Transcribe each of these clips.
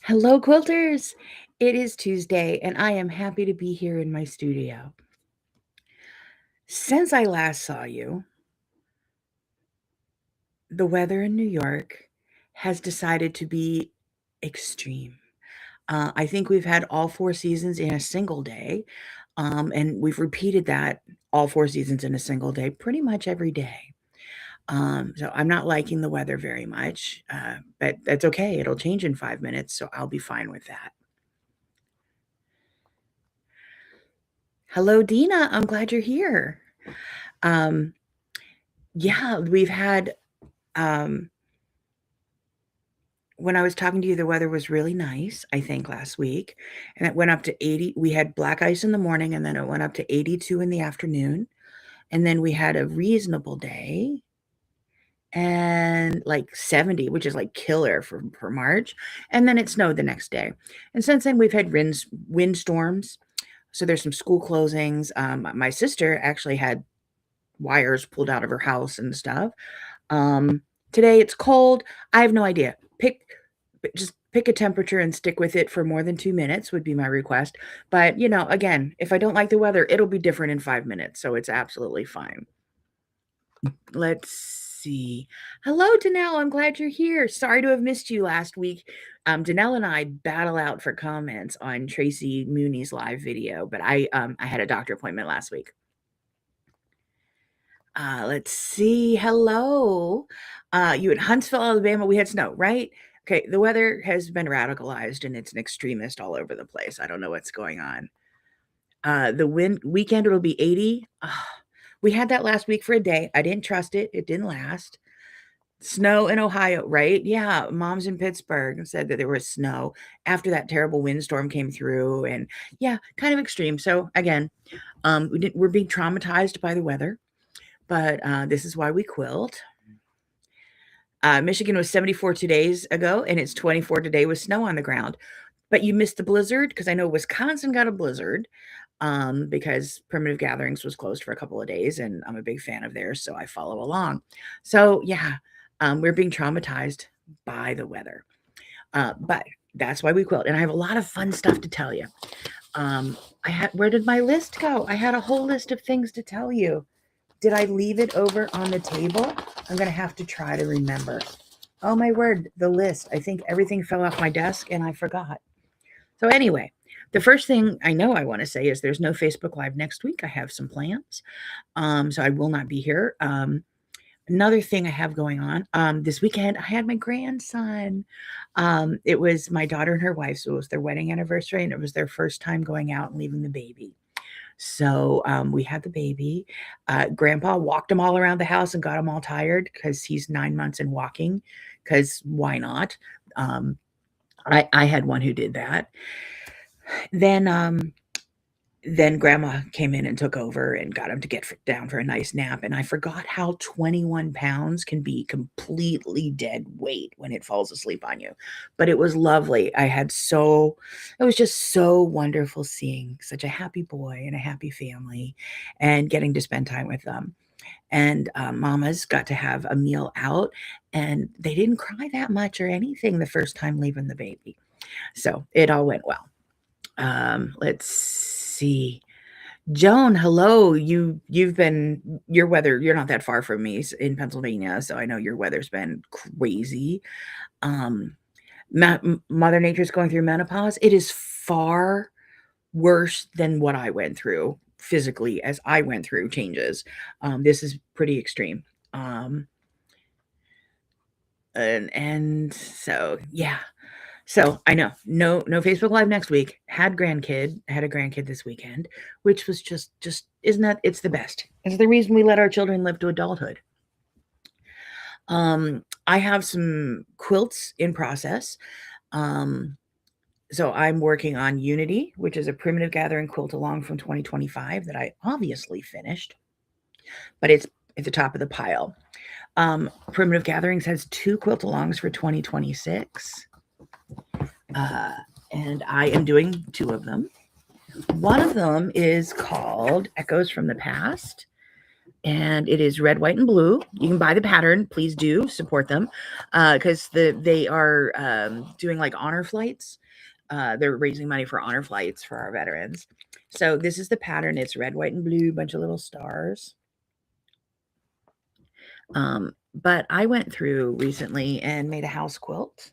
Hello, quilters. It is Tuesday, and I am happy to be here in my studio. Since I last saw you, the weather in New York has decided to be extreme. I think we've had all four seasons in a single day, and we've repeated that all four seasons in a single day pretty much every day. So I'm not liking the weather very much, but that's okay. It'll change in 5 minutes, so I'll be fine with that. Hello, Dina. I'm glad you're here. Um, yeah, we've had, um, when I was talking to you, the weather was really nice, I think, last week, and it went up to 80. We had black ice in the morning, and then it went up to 82 in the afternoon. And then we had a reasonable day and like 70, which is like killer for March. And then it snowed the next day. And since then, we've had windstorms. So there's some school closings. My sister actually had wires pulled out of her house and stuff. Today it's cold. I have no idea. Just pick a temperature and stick with it for more than 2 minutes would be my request. But, again, if I don't like the weather, it'll be different in 5 minutes, so it's absolutely fine. Let's see. Hello, Danelle. I'm glad you're here. Sorry to have missed you last week. Danelle and I battle out for comments on Tracy Mooney's live video, but I had a doctor appointment last week. Let's see. Hello. You in Huntsville, Alabama. We had snow, right? Okay. The weather has been radicalized and it's an extremist all over the place. I don't know what's going on. The weekend it'll be 80. We had that last week for a day. I didn't trust it. It didn't last. Snow in Ohio, right? Yeah, moms in Pittsburgh said that there was snow after that terrible windstorm came through, and yeah, kind of extreme. So again, we're being traumatized by the weather, but this is why we quilt. Michigan was 74 2 days ago, and it's 24 today with snow on the ground. But you missed the blizzard because I know Wisconsin got a blizzard because Primitive Gatherings was closed for a couple of days, and I'm a big fan of theirs, so I follow along. So yeah, we're being traumatized by the weather, but that's why we quilt, and I have a lot of fun stuff to tell you. Where did my list go? I had a whole list of things to tell you. Did I leave it over on the table? I'm going to have to try to remember. Oh my word, the list. I think everything fell off my desk and I forgot. So anyway, the first thing I know I want to say is there's no Facebook Live next week. I have some plans. So I will not be here. Another thing I have going on this weekend, I had my grandson. It was my daughter and her wife, so it was their wedding anniversary, and it was their first time going out and leaving the baby. So we had the baby. Grandpa walked him all around the house and got him all tired because he's 9 months and walking. Because why not? I had one who did that. Then grandma came in and took over and got him to get down for a nice nap. And I forgot how 21 pounds can be completely dead weight when it falls asleep on you. But it was lovely. It was just so wonderful seeing such a happy boy and a happy family and getting to spend time with them. And mamas got to have a meal out and they didn't cry that much or anything the first time leaving the baby. So it all went well. Let's see. Joan, hello. You've been your weather. You're not that far from me in Pennsylvania, so I know your weather's been crazy. Um, Mother Nature's going through menopause. It is far worse than what I went through physically as I went through changes. This is pretty extreme. And so yeah. So I know no Facebook Live next week. Had a grandkid this weekend, which was just isn't that it's the best. It's the reason we let our children live to adulthood. I have some quilts in process. So I'm working on Unity, which is a primitive gathering quilt along from 2025 that I obviously finished, but it's at the top of the pile. Primitive Gatherings has 2 quilt alongs for 2026. And I am doing 2 of them. One of them is called Echoes from the Past. and it is red, white, and blue. You can buy the pattern. Please do support them, because they are doing like honor flights. They're raising money for honor flights for our veterans. So this is the pattern. It's red, white, and blue, bunch of little stars. But I went through recently and made a house quilt,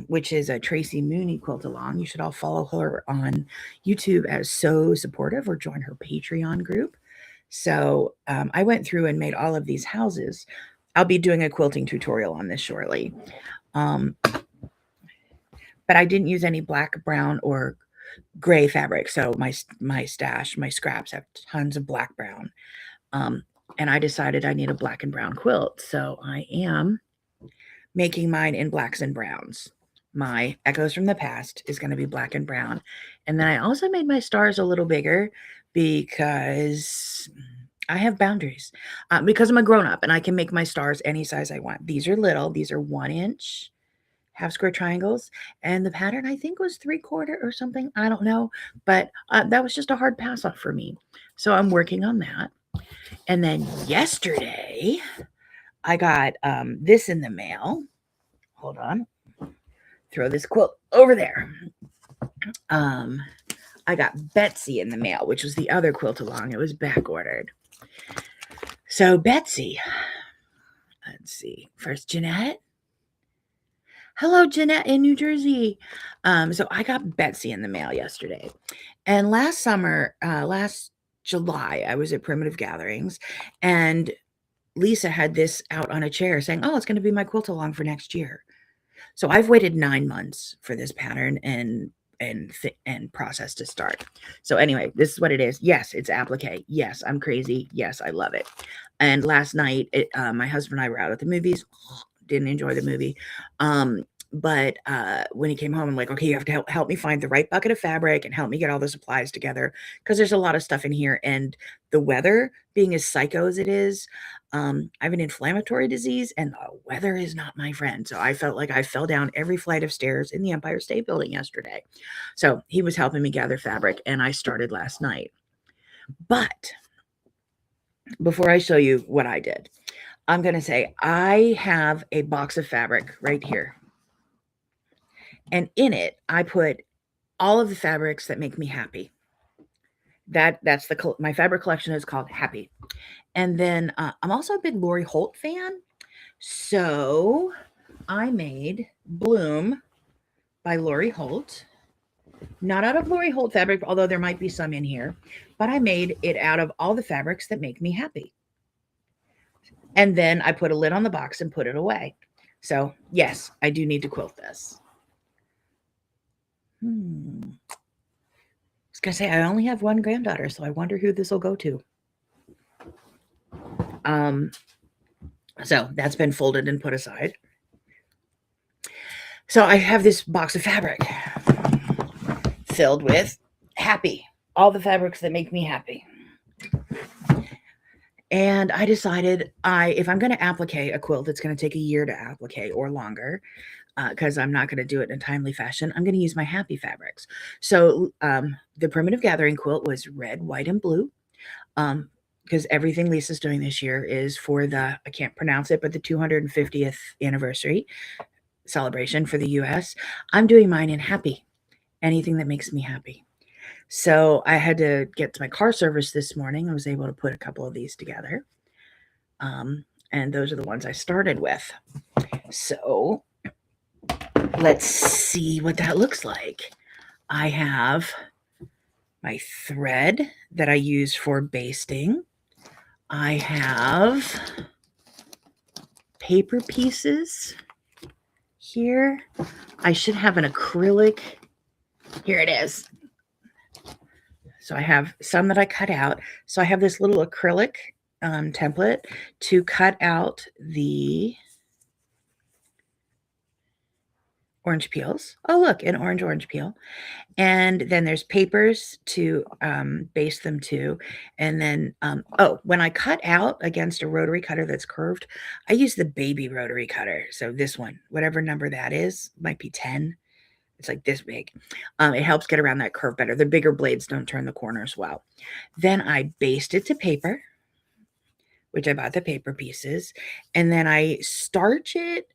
which is a Tracy Mooney quilt along. You should all follow her on YouTube as So Supportive or join her Patreon group. So I went through and made all of these houses. I'll be doing a quilting tutorial on this shortly. But I didn't use any black, brown, or gray fabric. So my stash, my scraps have tons of black, brown. And I decided I need a black and brown quilt. So I am making mine in blacks and browns. My Echoes from the Past is going to be black and brown. And then I also made my stars a little bigger because I have boundaries. Because I'm a grown-up and I can make my stars any size I want. These are little. These are 1-inch half square triangles. And the pattern, I think, was 3/4 or something. I don't know. But that was just a hard pass off for me. So I'm working on that. And then yesterday, I got this in the mail. Hold on. Throw this quilt over there. I got Betsy in the mail, which was the other quilt along. It was back ordered. So Betsy, let's see. First, Jeanette. Hello, Jeanette in New Jersey. So I got Betsy in the mail yesterday. And last July, I was at Primitive Gatherings, and Lisa had this out on a chair saying, oh, it's going to be my quilt along for next year. So I've waited 9 months for this pattern and process to start. So anyway, this is what it is. Yes, it's applique. Yes, I'm crazy. Yes, I love it. And last night, my husband and I were out at the movies. Didn't enjoy the movie. But when he came home, I'm like, okay, you have to help me find the right bucket of fabric and help me get all the supplies together, because there's a lot of stuff in here. And the weather, being as psycho as it is, I have an inflammatory disease and the weather is not my friend. So I felt like I fell down every flight of stairs in the Empire State Building yesterday. So he was helping me gather fabric and I started last night. But before I show you what I did, I'm going to say I have a box of fabric right here. And in it, I put all of the fabrics that make me happy. That's my fabric collection is called Happy. And then I'm also a big Lori Holt fan. So I made Bloom by Lori Holt. Not out of Lori Holt fabric, although there might be some in here. But I made it out of all the fabrics that make me happy. And then I put a lid on the box and put it away. So yes, I do need to quilt this. I was going to say, I only have one granddaughter, so I wonder who this will go to. So that's been folded and put aside. So I have this box of fabric filled with Happy, all the fabrics that make me happy. And I decided if I'm going to applique a quilt, it's going to take a year to applique or longer, because I'm not going to do it in a timely fashion. I'm going to use my Happy fabrics. So the Primitive Gathering quilt was red, white, and blue, because everything Lisa's doing this year is for I can't pronounce it, but the 250th anniversary celebration for the U.S. I'm doing mine in Happy, anything that makes me happy. So I had to get to my car service this morning. I was able to put a couple of these together. And those are the ones I started with. So let's see what that looks like. I have my thread that I use for basting. I have paper pieces here. I should have an acrylic. Here it is. So I have some that I cut out. So I have this little acrylic template to cut out the orange peels. Oh, look, an orange peel. And then there's papers to baste them to. And then, when I cut out against a rotary cutter that's curved, I use the baby rotary cutter. So this one, whatever number that is, might be 10. It's like this big. It helps get around that curve better. The bigger blades don't turn the corners well. Then I baste it to paper. which I bought the paper pieces, and then I starch it.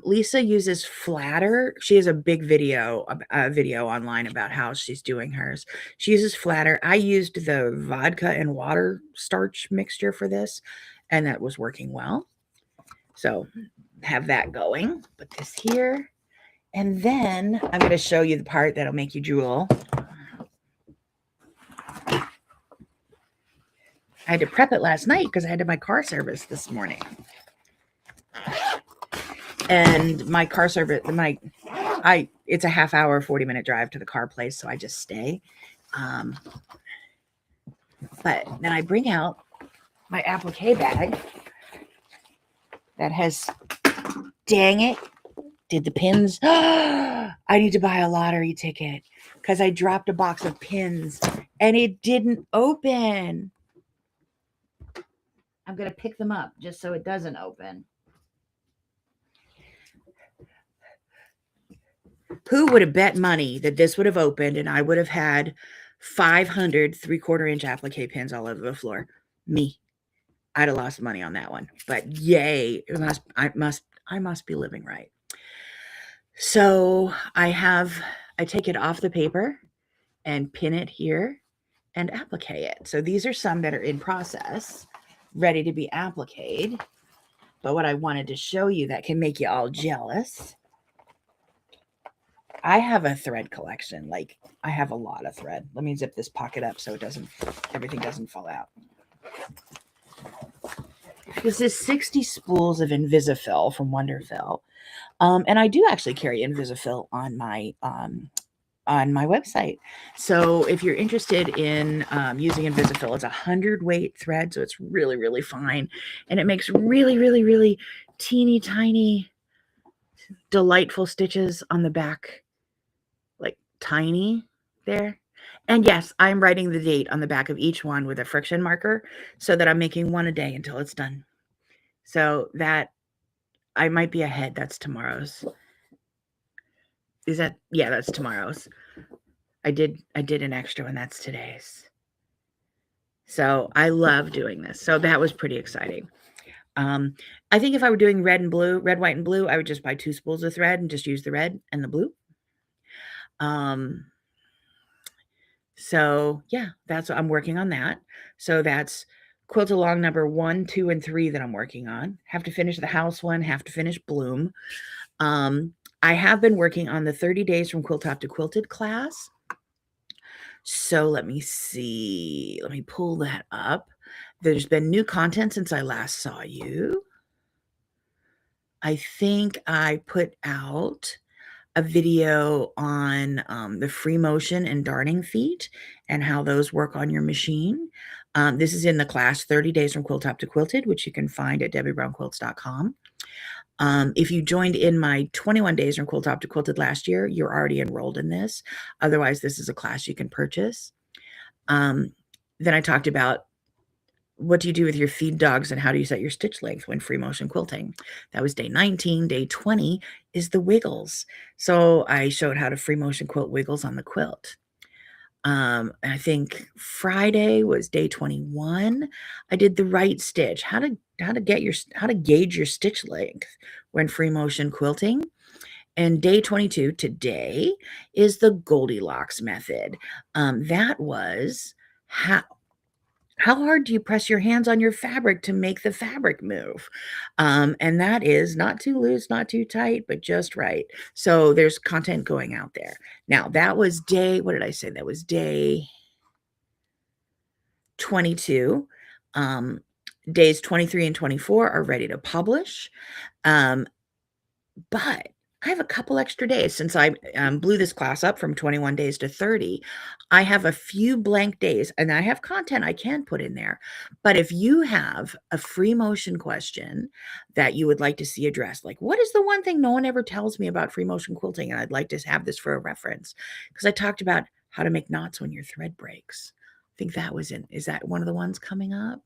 Lisa uses Flatter. She has a big video online about how she's doing hers. She uses Flatter. I used the vodka and water starch mixture for this, and that was working well. So have that going. Put this here. And then I'm going to show you the part that'll make you drool. I had to prep it last night because I had to my car service this morning. And my car service, it's a half hour, 40-minute drive to the car place, so I just stay. But then I bring out my applique bag that has, dang it, did the pins. I need to buy a lottery ticket because I dropped a box of pins and it didn't open. I'm going to pick them up just so it doesn't open. Who would have bet money that this would have opened and I would have had 500 3/4-inch applique pins all over the floor? Me. I'd have lost money on that one. But yay, I must be living right. So I take it off the paper and pin it here and applique it. So these are some that are in process, ready to be appliqued. But what I wanted to show you that can make you all jealous, I have a thread collection. Like, I have a lot of thread. Let me zip this pocket up so everything doesn't fall out. This is 60 spools of Invisifil from Wonderfil. And I do actually carry Invisifil on my website. So if you're interested in using Invisifil, it's 100 weight thread. So it's really, really fine. And it makes really, really, really teeny tiny, delightful stitches on the back. Like tiny there. And yes, I'm writing the date on the back of each one with a friction marker so that I'm making one a day until it's done. So that I might be ahead. That's tomorrow's. Yeah, that's tomorrow's. I did an extra one. That's today's. So I love doing this. So that was pretty exciting. I think if I were doing red, white, and blue, I would just buy 2 spools of thread and just use the red and the blue. So yeah, that's what I'm working on that. So that's Quilt Along number 1, 2, and 3 that I'm working on. Have to finish the house one, have to finish Bloom. I have been working on the 30 days from Quilt Top to Quilted class. So let me see. Let me pull that up. There's been new content since I last saw you. I think I put out a video on the free motion and darning feet and how those work on your machine. This is in the class 30 Days from Quilt Top to Quilted, which you can find at DebbieBrownQuilts.com. If you joined in my 21 Days from Quilt Top to Quilted last year, you're already enrolled in this. Otherwise, this is a class you can purchase. Then I talked about what do you do with your feed dogs and how do you set your stitch length when free motion quilting. That was day 19. Day 20 is the wiggles. So I showed how to free motion quilt wiggles on the quilt. I think Friday was day 21. I did the right stitch, how to gauge your stitch length when free motion quilting. And day 22 today is the Goldilocks method. That was how hard do you press your hands on your fabric to make the fabric move? And that is not too loose, not too tight, but just right. So there's content going out there. Now, that was what did I say? That was day 22. Days 23 and 24 are ready to publish. But I have a couple extra days since I blew this class up from 21 days to 30. I have a few blank days and I have content I can put in there. But if you have a free motion question that you would like to see addressed, like what is the one thing no one ever tells me about free motion quilting? And I'd like to have this for a reference because I talked about how to make knots when your thread breaks. I think that was is that one of the ones coming up?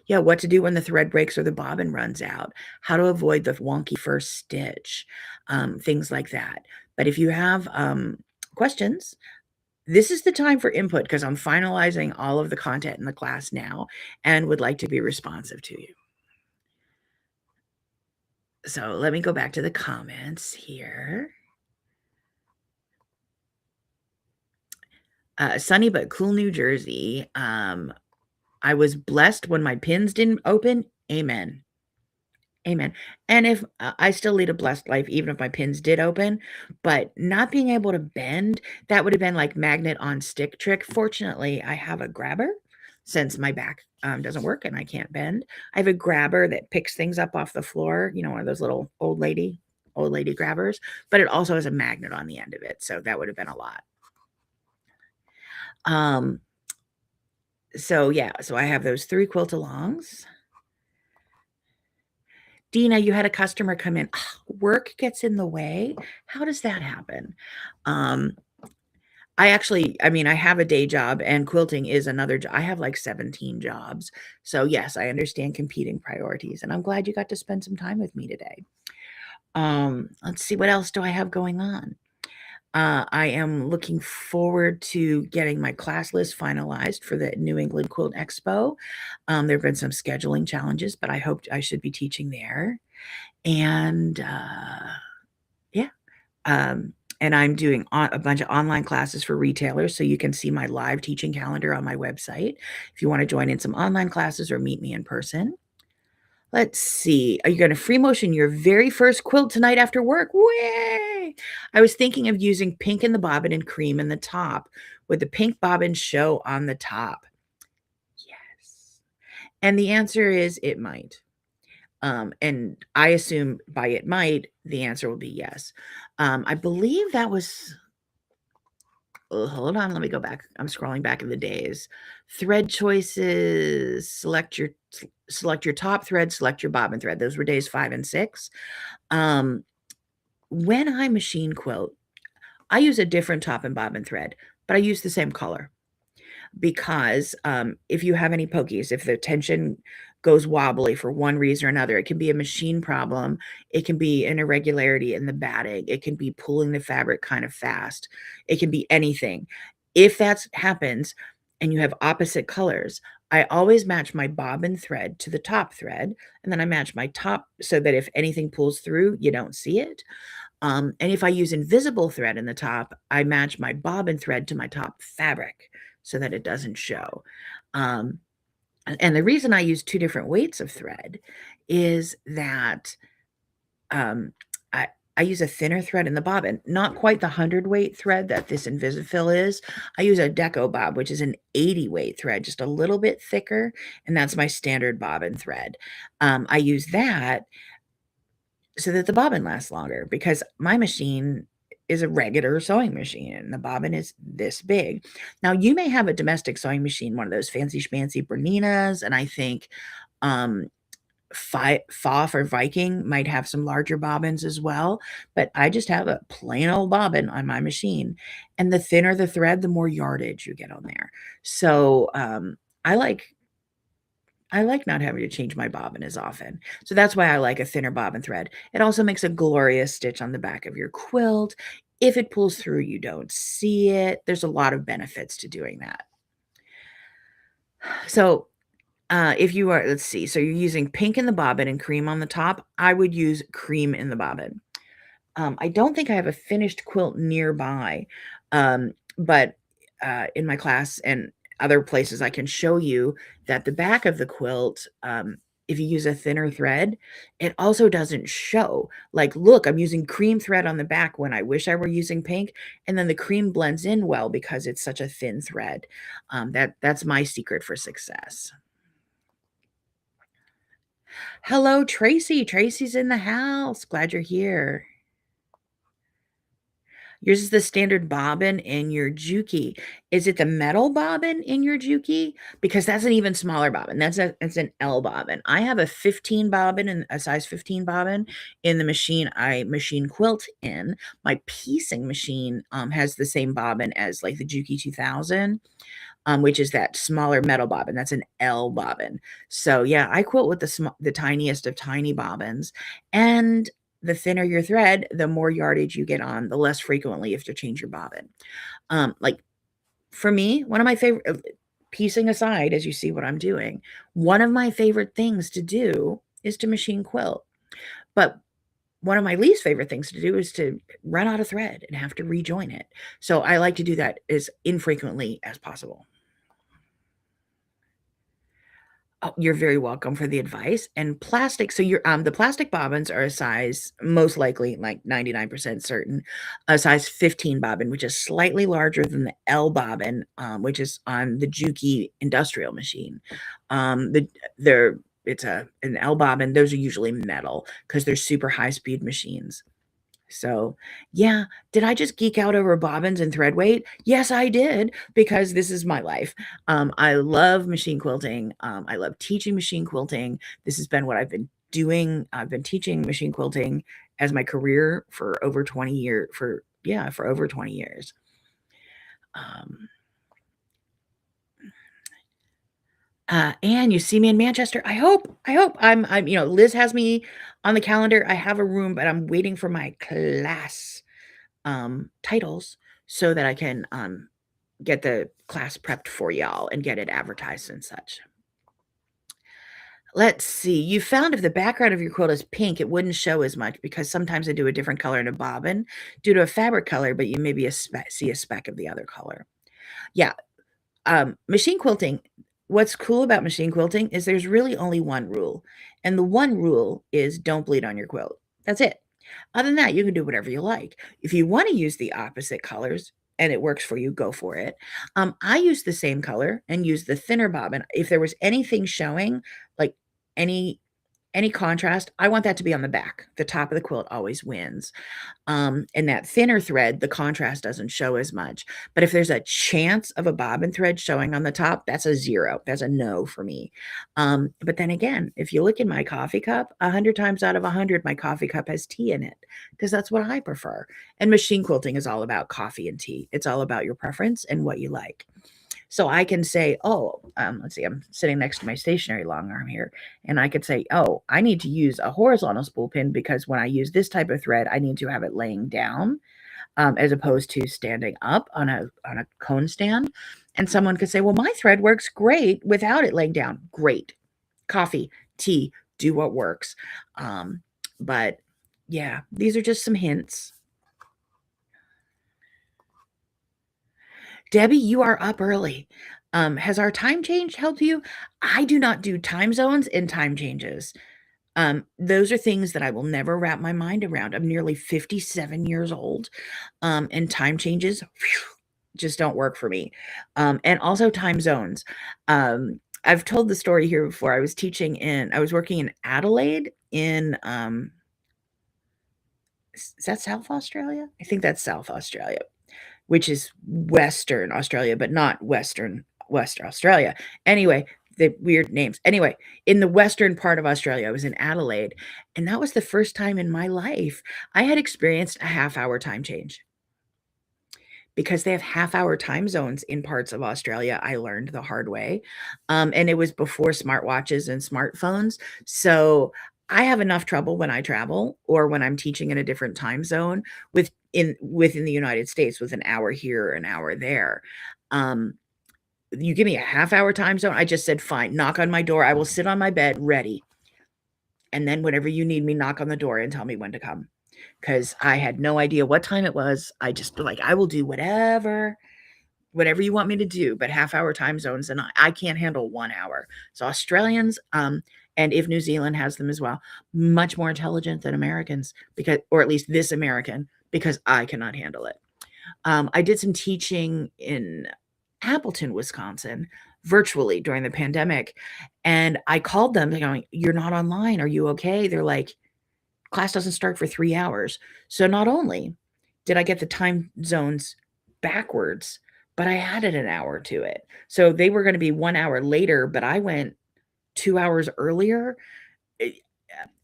Yeah, what to do when the thread breaks or the bobbin runs out, how to avoid the wonky first stitch, things like that. But if you have questions, This is the time for input because I'm finalizing all of the content in the class now and would like to be responsive to you. So let me go back to the comments here. Sunny but cool New Jersey. I was blessed when my pins didn't open. Amen. Amen. And if I still lead a blessed life, even if my pins did open, but not being able to bend, that would have been like magnet on stick trick. Fortunately, I have a grabber since my back doesn't work and I can't bend. I have a grabber that picks things up off the floor, one of those little old lady grabbers, but it also has a magnet on the end of it. So that would have been a lot. So yeah, so I have those 3 quilt-alongs. Dina, you had a customer come in. Work gets in the way. How does that happen? I have a day job and quilting is another job. I have like 17 jobs. So yes, I understand competing priorities and I'm glad you got to spend some time with me today. Let's see, what else do I have going on? I am looking forward to getting my class list finalized for the New England Quilt Expo. There have been some scheduling challenges, but I hope I should be teaching there. And yeah. And I'm doing a bunch of online classes for retailers, so you can see my live teaching calendar on my website if you want to join in some online classes or meet me in person. Let's see. Are you going to free motion your very first quilt tonight after work? Way! I was thinking of using pink in the bobbin and cream in the top. Would the pink bobbin show on the top? Yes. And the answer is it might. And I assume by it might, the answer will be yes. I believe that was hold on, let me go back. I'm scrolling back in the days. Thread choices, select your top thread, select your bobbin thread. Those were days 5 and 6. When I machine quilt, I use a different top and bobbin thread, but I use the same color because if you have any pokies, if the tension goes wobbly for one reason or another, it can be a machine problem. It can be an irregularity in the batting. It can be pulling the fabric kind of fast. It can be anything. If that happens and you have opposite colors, I always match my bobbin thread to the top thread, and then I match my top so that if anything pulls through, you don't see it. And if I use invisible thread in the top, I match my bobbin thread to my top fabric so that it doesn't show. And the reason I use 2 different weights of thread is that I use a thinner thread in the bobbin, not quite the 100 weight thread that this Invisifill is. I use a Deco Bob, which is an 80 weight thread, just a little bit thicker, and that's my standard bobbin thread. I use that so that the bobbin lasts longer because my machine is a regular sewing machine and the bobbin is this big. Now you may have a domestic sewing machine, one of those fancy schmancy Berninas, and I think Pfaff or Viking might have some larger bobbins as well, but I just have a plain old bobbin on my machine, and the thinner the thread, the more yardage you get on there. So I like not having to change my bobbin as often. So that's why I like a thinner bobbin thread. It also makes a glorious stitch on the back of your quilt. If it pulls through, you don't see it. There's a lot of benefits to doing that. So if you are, let's see, so you're using pink in the bobbin and cream on the top, I would use cream in the bobbin. I don't think I have a finished quilt nearby, but in my class and other places, I can show you that the back of the quilt, if you use a thinner thread, it also doesn't show. Like, look, I'm using cream thread on the back when I wish I were using pink, and then the cream blends in well because it's such a thin thread. That's my secret for success. Hello, Tracy. Tracy's in the house. Glad you're here. Yours is the standard bobbin in your Juki. Is it the metal bobbin in your Juki? Because that's an even smaller bobbin. It's an L bobbin. I have a 15 bobbin and a size 15 bobbin in the machine I machine quilt in. My piecing machine has the same bobbin as like the Juki 2000. Which is that smaller metal bobbin. That's an L bobbin. So yeah, I quilt with the tiniest of tiny bobbins, and the thinner your thread, the more yardage you get on, the less frequently you have to change your bobbin. Like for me, one of my favorite, piecing aside as you see what I'm doing, one of my favorite things to do is to machine quilt. But one of my least favorite things to do is to run out of thread and have to rejoin it. So I like to do that as infrequently as possible. Oh, you're very welcome for the advice. And plastic, so you're the plastic bobbins are a size, most likely like 99% certain, a size 15 bobbin, which is slightly larger than the L bobbin, which is on the Juki industrial machine. The they're it's an L bobbin. Those are usually metal because they're super high speed machines. So, yeah, did I just geek out over bobbins and thread weight? Yes, I did, because this is my life. I love machine quilting. I love teaching machine quilting. This has been what I've been doing. I've been teaching machine quilting as my career for over 20 years, for over 20 years. Um, and you see me in Manchester. I hope Liz has me on the calendar. I have a room, but I'm waiting for my class titles so that I can get the class prepped for y'all and get it advertised and such. Let's see. You found if the background of your quilt is pink, it wouldn't show as much because sometimes I do a different color in a bobbin due to a fabric color, but you maybe see a speck of the other color. Yeah. Machine quilting. What's cool about machine quilting is there's really only one rule. And the one rule is don't bleed on your quilt. That's it. Other than that, you can do whatever you like. If you want to use the opposite colors and it works for you, go for it. I use the same color and use the thinner bobbin. If there was anything showing, like any any contrast, I want that to be on the back. The top of the quilt always wins. And that thinner thread, the contrast doesn't show as much. But if there's a chance of a bobbin thread showing on the top, that's a 0. That's a no for me. But then again, if you look in my coffee cup, 100 times out of 100, my coffee cup has tea in it because that's what I prefer. And machine quilting is all about coffee and tea. It's all about your preference and what you like. So I can say, oh, let's see, I'm sitting next to my stationary long arm here, and I could say, oh, I need to use a horizontal spool pin because when I use this type of thread, I need to have it laying down as opposed to standing up on a cone stand. And someone could say, well, my thread works great without it laying down. Great. Coffee, tea, do what works. But yeah, these are just some hints. Debbie, you are up early. Has our time change helped you? I do not do time zones and time changes. Those are things that I will never wrap my mind around. I'm nearly 57 years old, and time changes just don't work for me. And also time zones. I've told the story here before. I was working in Adelaide in, is that South Australia? I think that's South Australia, which is Western Australia, but not West Australia. Anyway, the weird names. Anyway, in the western part of Australia, I was in Adelaide, and that was the first time in my life I had experienced a half-hour time change. Because they have half-hour time zones in parts of Australia, I learned the hard way, and it was before smartwatches and smartphones, so I have enough trouble when I travel or when I'm teaching in a different time zone within the United States with an hour here, an hour there. Um, you give me a half-hour time zone, I just said, "Fine, knock on my door, I will sit on my bed ready, and then whenever you need me, knock on the door and tell me when to come." Because I had no idea what time it was. I just like, I will do whatever you want me to do, but half-hour time zones, and I can't handle 1 hour. So Australians, and if New Zealand has them as well, much more intelligent than Americans because or at least this American, because I cannot handle it. I did some teaching in Appleton, Wisconsin, virtually during the pandemic, and I called them, they're going, "You're not online. Are you okay?" They're like, "Class doesn't start for 3 hours." So not only did I get the time zones backwards, but I added an hour to it. So they were gonna be 1 hour later, but I went 2 hours earlier. Eh,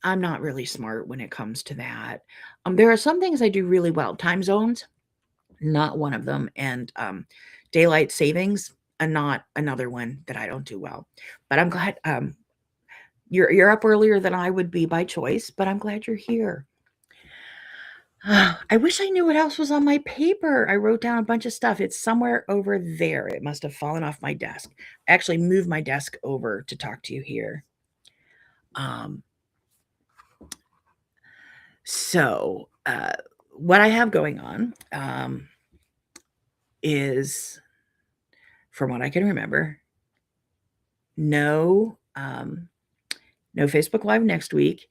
I'm not really smart when it comes to that. There are some things I do really well. Time zones, not one of them, and, daylight savings, not another one that I don't do well. But I'm glad, you're up earlier than I would be by choice, but I'm glad you're here. I wish I knew what else was on my paper. I wrote down a bunch of stuff. It's somewhere over there. It must have fallen off my desk. I actually moved my desk over to talk to you here. Um, so what I have going on is, from what I can remember, no no Facebook Live next week.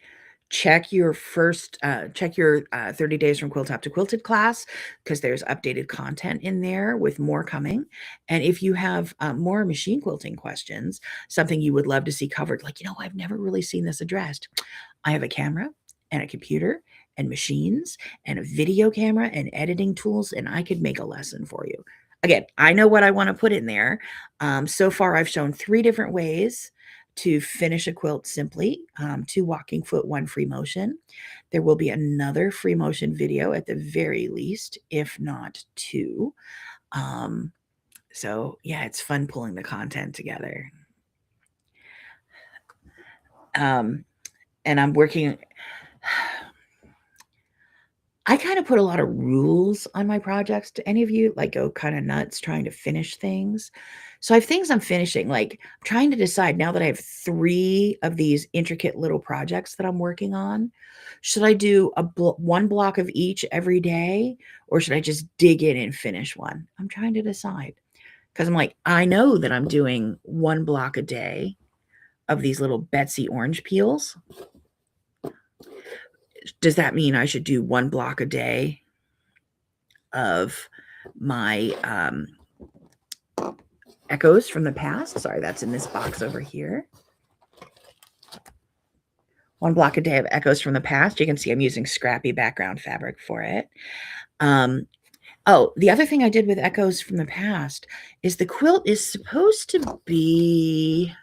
Check your 30 days from Quilt Top to Quilted class, because there's updated content in there with more coming. And if you have more machine quilting questions, something you would love to see covered, like, I've never really seen this addressed. I have a camera and a computer and machines and a video camera and editing tools, and I could make a lesson for you. Again, I know what I want to put in there. So far, I've shown 3 different ways to finish a quilt simply, 2 walking foot, 1 free motion. There will be another free motion video at the very least, if not 2. So yeah, it's fun pulling the content together. And I'm working. I kind of put a lot of rules on my projects. Do any of you go kind of nuts trying to finish things? So I have things I'm finishing. Like, I'm trying to decide now that I have 3 of these intricate little projects that I'm working on. Should I do one block of each every day, or should I just dig in and finish one? I'm trying to decide, because I'm like, I know that I'm doing 1 block a day of these little Betsy orange peels. Does that mean I should do 1 block a day of my echoes from the past? Sorry, that's in this box over here. 1 block a day of echoes from the past. You can see I'm using scrappy background fabric for it. Oh, the other thing I did with echoes from the past is the quilt is supposed to be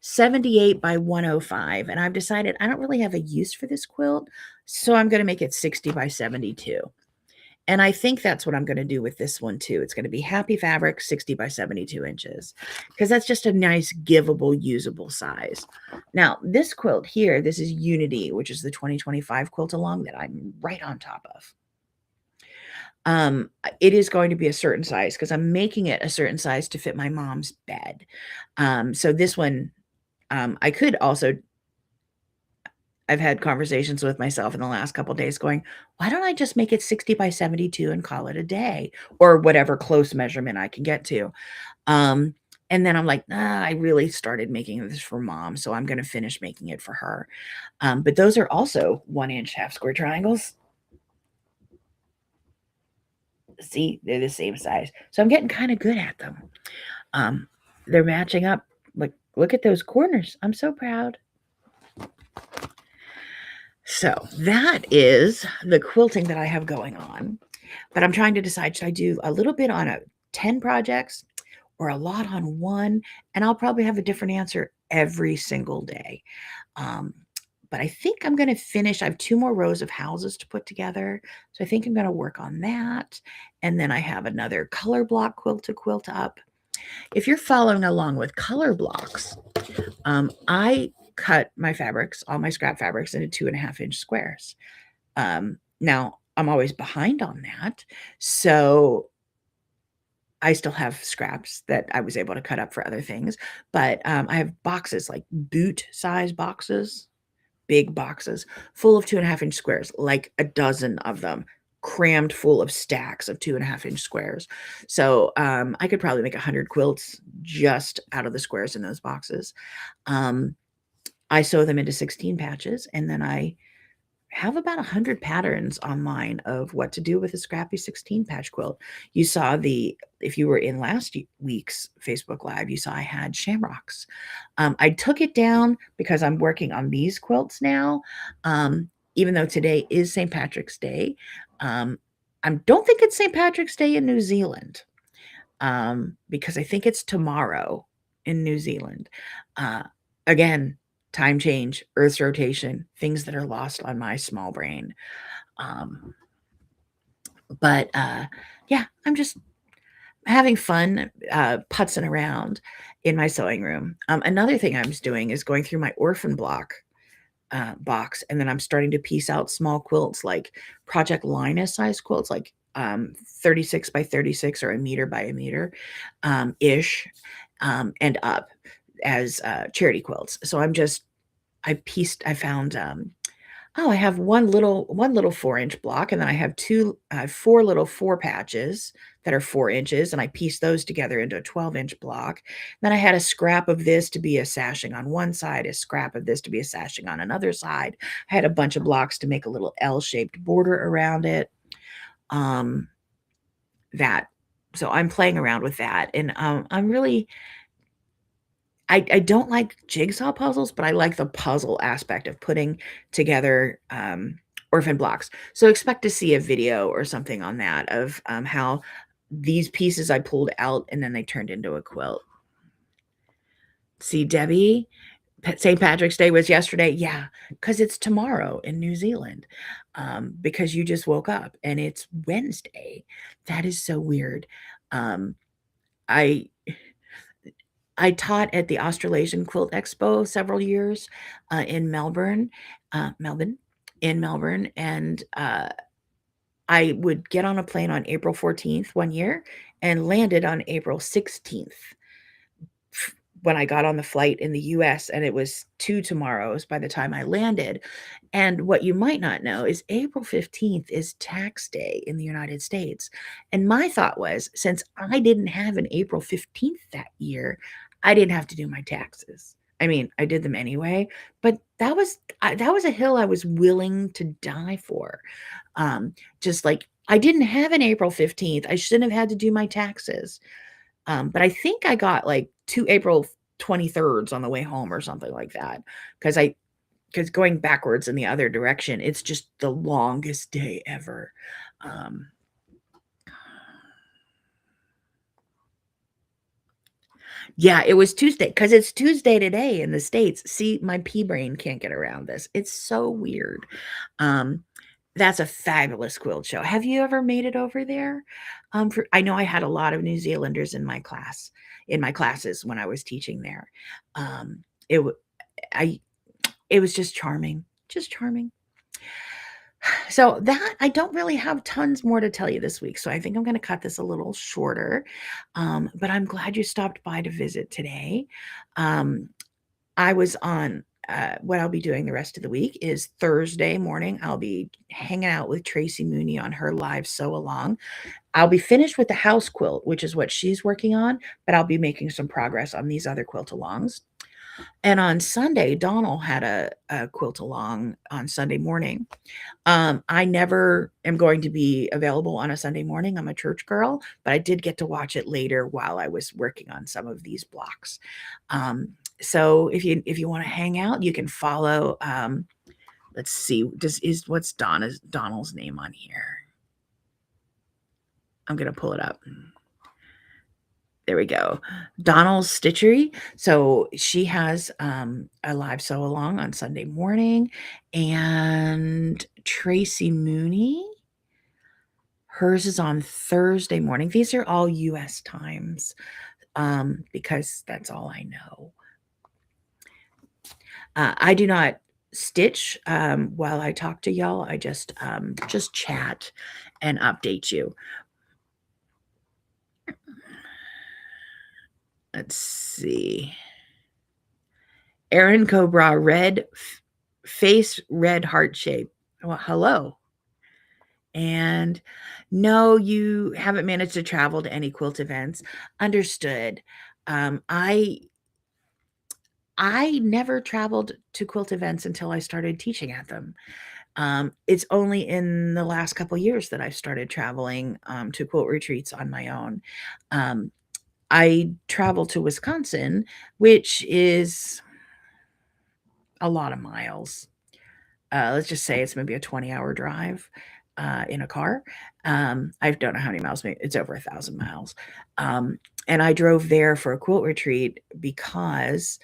78 by 105, and I've decided I don't really have a use for this quilt, so I'm going to make it 60 by 72. And I think that's what I'm going to do with this one too. It's going to be happy fabric, 60 by 72 inches, because that's just a nice, giveable, usable size. Now, this quilt here, this is Unity, which is the 2025 quilt along that I'm right on top of. It is going to be a certain size because I'm making it a certain size to fit my mom's bed. So this one, I could also, I've had conversations with myself in the last couple of days going, why don't I just make it 60 by 72 and call it a day, or whatever close measurement I can get to. And then I'm like, I really started making this for mom, so I'm going to finish making it for her. But those are also 1-inch half square triangles. See, they're the same size. So I'm getting kind of good at them. They're matching up. Like, look at those corners. I'm so proud. So that is the quilting that I have going on. But I'm trying to decide, should I do a little bit on 10 projects or a lot on one? And I'll probably have a different answer every single day. But I think I'm going to finish. I have 2 more rows of houses to put together. So I think I'm going to work on that. And then I have another color block quilt to quilt up. If you're following along with color blocks, I cut my fabrics, all my scrap fabrics, into 2.5-inch squares. Now, I'm always behind on that. So I still have scraps that I was able to cut up for other things. But I have boxes, like boot size boxes, big boxes full of 2.5-inch squares, like a dozen of them, crammed full of stacks of 2.5-inch squares. So I could probably make 100 quilts just out of the squares in those boxes. I sew them into 16 patches, and then I have about 100 patterns online of what to do with a scrappy 16 patch quilt. You saw if you were in last week's Facebook Live, you saw I had shamrocks. I took it down because I'm working on these quilts now. Even though today is St. Patrick's Day, I don't think it's St. Patrick's Day in New Zealand, because I think it's tomorrow in New Zealand. Again, time change, Earth's rotation, things that are lost on my small brain. But yeah, I'm just having fun putzing around in my sewing room. Another thing I was doing is going through my orphan block box, and then I'm starting to piece out small quilts, like Project Linus size quilts, like 36 by 36 or a meter by a meter ish, and up as charity quilts. So I found oh, I have one little 4-inch block, and then I have four little 4 patches that are 4 inches, and I pieced those together into a 12-inch block. Then I had a scrap of this to be a sashing on one side, a scrap of this to be a sashing on another side. I had a bunch of blocks to make a little L-shaped border around it. Um, that so I'm playing around with that, and I'm really I don't like jigsaw puzzles, but I like the puzzle aspect of putting together, orphan blocks. So expect to see a video or something on that of, how these pieces I pulled out and then they turned into a quilt. See, Debbie, St. Patrick's Day was yesterday. Yeah, because it's tomorrow in New Zealand, because you just woke up and it's Wednesday. That is so weird. Um, I I taught at the Australasian Quilt Expo several years, in Melbourne, in Melbourne, and, I would get on a plane on April 14th one year and landed on April 16th when I got on the flight in the US, and it was 2 tomorrows by the time I landed. And what you might not know is April 15th is tax day in the United States. And my thought was, since I didn't have an April 15th that year, I didn't have to do my taxes. I mean, I did them anyway, but that was a hill I was willing to die for. Just like I didn't have an April 15th. I shouldn't have had to do my taxes. But I think I got like 2 April 23rds on the way home or something like that. Because going backwards in the other direction, it's just the longest day ever. Um, yeah, it was Tuesday because it's Tuesday today in the States. See, my pea brain can't get around this. It's so weird. Um, that's a fabulous quilt show. Have you ever made it over there? I know I had a lot of New Zealanders in my classes when I was teaching there. Um, it w- I it was just charming. So that I don't really have tons more to tell you this week. So I think I'm going to cut this a little shorter. But I'm glad you stopped by to visit today. Um, I was on what I'll be doing the rest of the week is Thursday morning. I'll be hanging out with Tracy Mooney on her live sew along. I'll be finished with the house quilt, which is what she's working on, but I'll be making some progress on these other quilt alongs. And on Sunday, Donald had a quilt along on Sunday morning. I never am going to be available on a Sunday morning. I'm a church girl, but I did get to watch it later while I was working on some of these blocks. So if you want to hang out, you can follow. Let's see, what's Donald's name on here? I'm gonna pull it up. There we go. Donald's Stitchery. So she has a live sew along on Sunday morning, and Tracy Mooney. Hers is on Thursday morning. These are all US times, because that's all I know. I do not stitch while I talk to y'all. I just chat and update you. Let's see. Erin Cobra, red face, red heart shape. Well, hello. And no, you haven't managed to travel to any quilt events. Understood. I never traveled to quilt events until I started teaching at them. It's only in the last couple years that I've started traveling to quilt retreats on my own. I travel to Wisconsin, which is a lot of miles. Let's just say it's maybe a 20-hour drive in a car. I don't know how many miles, it's over 1,000 miles. And I drove there for a quilt retreat because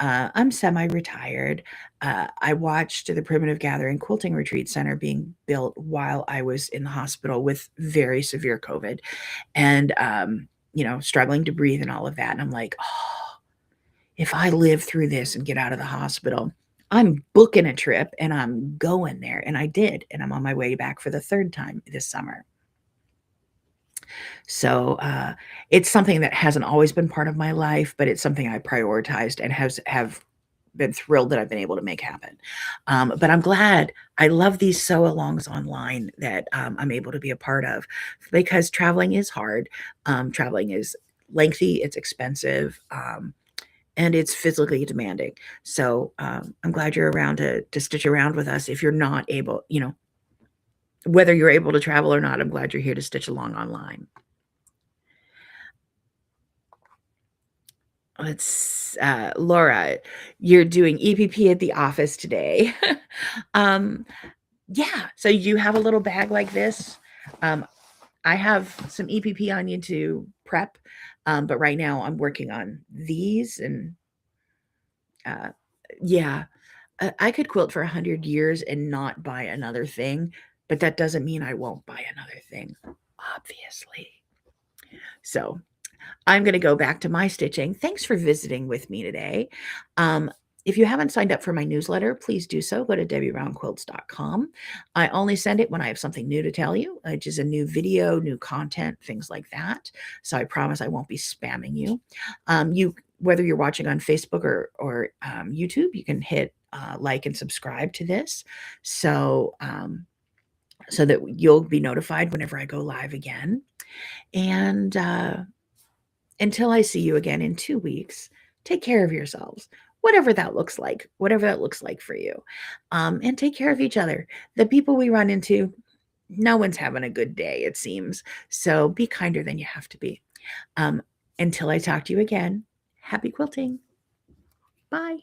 I'm semi-retired. I watched the Primitive Gathering Quilting Retreat Center being built while I was in the hospital with very severe COVID and, struggling to breathe and all of that. And I'm like, oh, if I live through this and get out of the hospital, I'm booking a trip and I'm going there. And I did. And I'm on my way back for the third time this summer. So it's something that hasn't always been part of my life, but it's something I prioritized and have been thrilled that I've been able to make happen. But I'm glad. I love these sew-alongs online that I'm able to be a part of, because traveling is hard. Traveling is lengthy, it's expensive, and it's physically demanding. So I'm glad you're around to stitch around with us. If you're not able, whether you're able to travel or not, I'm glad you're here to stitch along online. Laura, you're doing EPP at the office today. Yeah, so you have a little bag like this. I have some EPP on you to prep, but right now I'm working on these, and yeah, I could quilt for 100 years and not buy another thing, but that doesn't mean I won't buy another thing, obviously. So I'm going to go back to my stitching. Thanks for visiting with me today. If you haven't signed up for my newsletter, please do so. Go to DebbieBrownQuilts.com. I only send it when I have something new to tell you, which is a new video, new content, things like that. So I promise I won't be spamming you. Whether you're watching on Facebook or YouTube, you can hit like and subscribe to this, so that you'll be notified whenever I go live again. And until I see you again in 2 weeks, take care of yourselves, whatever that looks like for you. And take care of each other. The people we run into, no one's having a good day, it seems. So be kinder than you have to be. Until I talk to you again, happy quilting. Bye.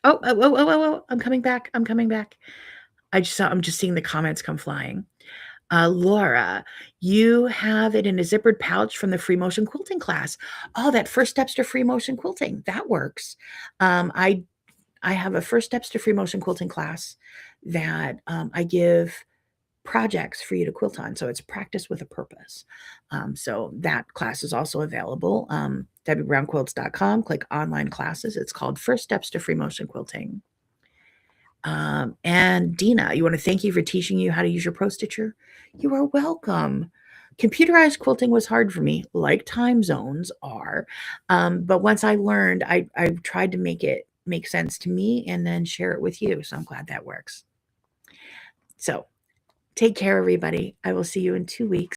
Oh, I'm coming back. I'm just seeing the comments come flying. Laura, you have it in a zippered pouch from the free motion quilting class. Oh, that first steps to free motion quilting. That works. I have a first steps to free motion quilting class that I give projects for you to quilt on. So it's practice with a purpose. So that class is also available. DebbieBrownQuilts.com, click online classes. It's called First Steps to Free Motion Quilting. And Dina, you want to thank you for teaching you how to use your Pro Stitcher. You are welcome. Computerized quilting was hard for me, like time zones are. But once I learned, I tried to make it make sense to me and then share it with you. So I'm glad that works. So take care, everybody. I will see you in 2 weeks.